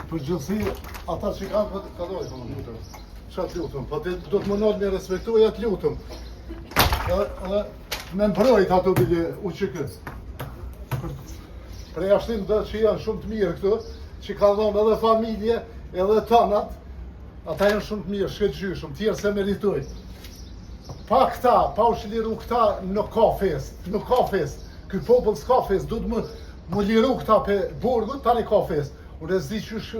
Për gjithësi, ata që kanë kaloj, qatë lutëm, po do të më nëllë me respektuaj atë lutëm. Edhe me mbrojt ato bile uqëkës. Prej ashtim dhe që janë shumë të mirë këtu, që ka dhonë edhe familje, edhe tanat, ata janë shumë të mirë, shkëtgjyshëm, tjerë se meritoj. Pa këta, pa u shliru këta, nuk ka fest, nuk ka fest. Ky popull s'ka fest, du të më liru këta pe burgut, tani ka fest. Unë e zdi qysh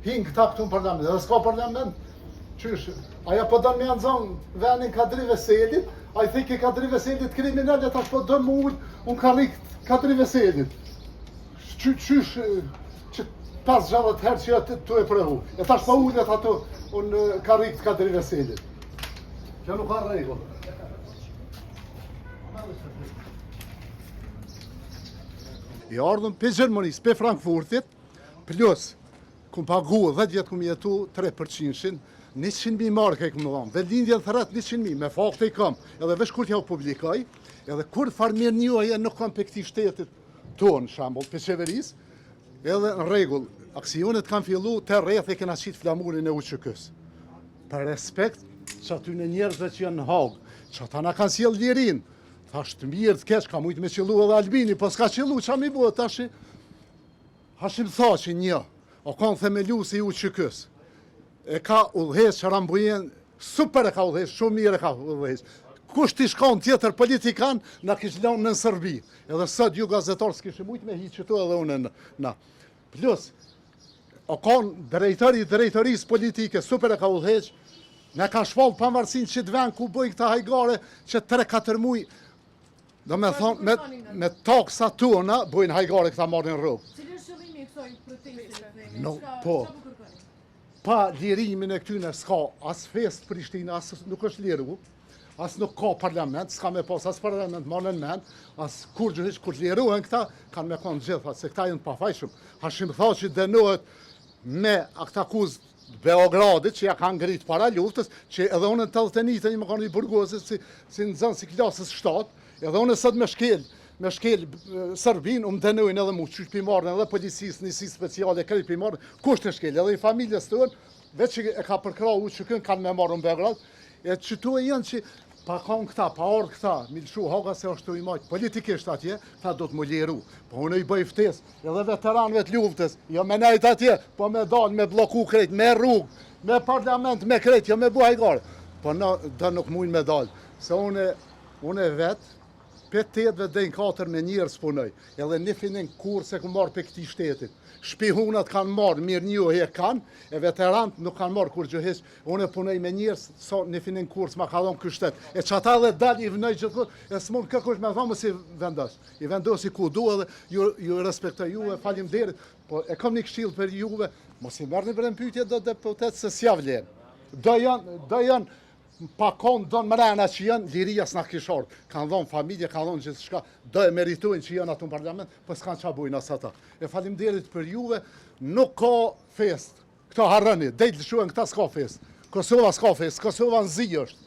hinë këta këtu në parlament, edhe s'ka parlament, qysh. Aja po dënë me anëzën venin Kadri Veselit, a i thiki Kadri Veselit kriminalet, tash po dënë më ullë, unë ka rikë Kadri Veselit. Qysh që 5-6 herë që atë të e prehu. E tash po ullet ato, unë ka rikë Kadri Veselit. Kjo nuk ka regull. I ardhëm për Gjermënis, për Frankfurtit, plus, këm pagu 10 vjetë këm jetu 3%, 100.000 marke këmë dhamë, dhe lindje dhe thërat 100.000, me fakte i kam, edhe vesh kur t'ja u publikaj, edhe kur farmir njohje nuk kam për këti shtetit tonë, shambull, për qeveris, edhe në regull, aksionet kanë fillu të rreth e kena qitë flamurin e uqëkës. Për respekt, që aty në njerëzve që janë në hagë, që ata na kanë sjell lirin, thash të mirë të keq, ka mujtë me qëllu edhe Albini, po s'ka qëllu, qa mi bua, tash hashim tha që një, o kanë themelu si uqëkës. E ka udhëheq që Rambujen, super e ka udhëheq, shumë mirë e ka udhëheq. Kush t'i shkon tjetër politikan, na kish lanë në Sërbi. Edhe sot ju gazetarë s'kishë mujtë me hi qëtu edhe unë na. Plus, o kanë drejtorisë politike, super e ka udhëheq, ne ka shpallë pavarësinë që të ven ku bëjnë këta hajgare që 3-4 muj, do me thonë, me taksa tona, bëjnë hajgare këta marrin rrugë. Cilë është qëllimi i kësaj proteste? No, po. Pa lirimin e këtyne s'ka as fest Prishtina, as nuk është liru, as nuk ka parlament, s'ka me pas as parlament marrën men, as kur gjëhish kur liruhen këta, kanë me konë gjitha, se këta jenë pafajshëm. Hashim tha që dënohet me akta akuzë Beogradit, që ja kanë ngrit para luftës, që edhe unë në 81 një më kanë i burgosës si në zënë si klasës 7, edhe unë sot me shkel Sërbin, më dënojnë edhe mu, qysh pimarën edhe policisë, njësi speciale, krejt pimarën, kusht e shkel, edhe i familjes të unë, veç që e ka përkra u që kënë kanë me marrë në Beograd, e që tu e janë që pa kanë këta, pa ardhë këta, milëshu haga se është të i majtë, politikisht atje, ta do të më liru, po unë i bëj ftes, edhe veteranëve të luftës, jo me nejt atje, po me dalë, me bloku krejt, me rrugë, me parlament, me krejt, jo me buhaj gare, po në dhe nuk mujnë me dalë, se unë vetë, 5-8 dhe 4 me njerës punoj, edhe një finin kur se ku marrë për këti shtetit. Shpihunat kanë marrë, mirë njohje kanë, e veteranët nuk kanë marrë kur gjëhesh, unë punoj me njerës, so një finin kur s'ma ka dhonë kështet. E që ata dhe dal i vënoj gjithë, e s'mon këkush me thonë si vendos. I vendos i ku du edhe ju respektoj juve, falim derit, po e kam një këshill për juve, mos i merrni për pyetje do deputet se s'ja vlen. Do janë pa konë donë mrena që janë, liria s'na kishorë. Kanë dhonë familje, kanë dhonë gjithë shka, do e meritojnë që janë atë në parlament, për s'kanë qa bujnë asë ata. E falimderit për juve, nuk ka fest. Këto harrëni, dejtë lëshuen këta s'ka fest. Kosova s'ka fest, Kosova në zi është.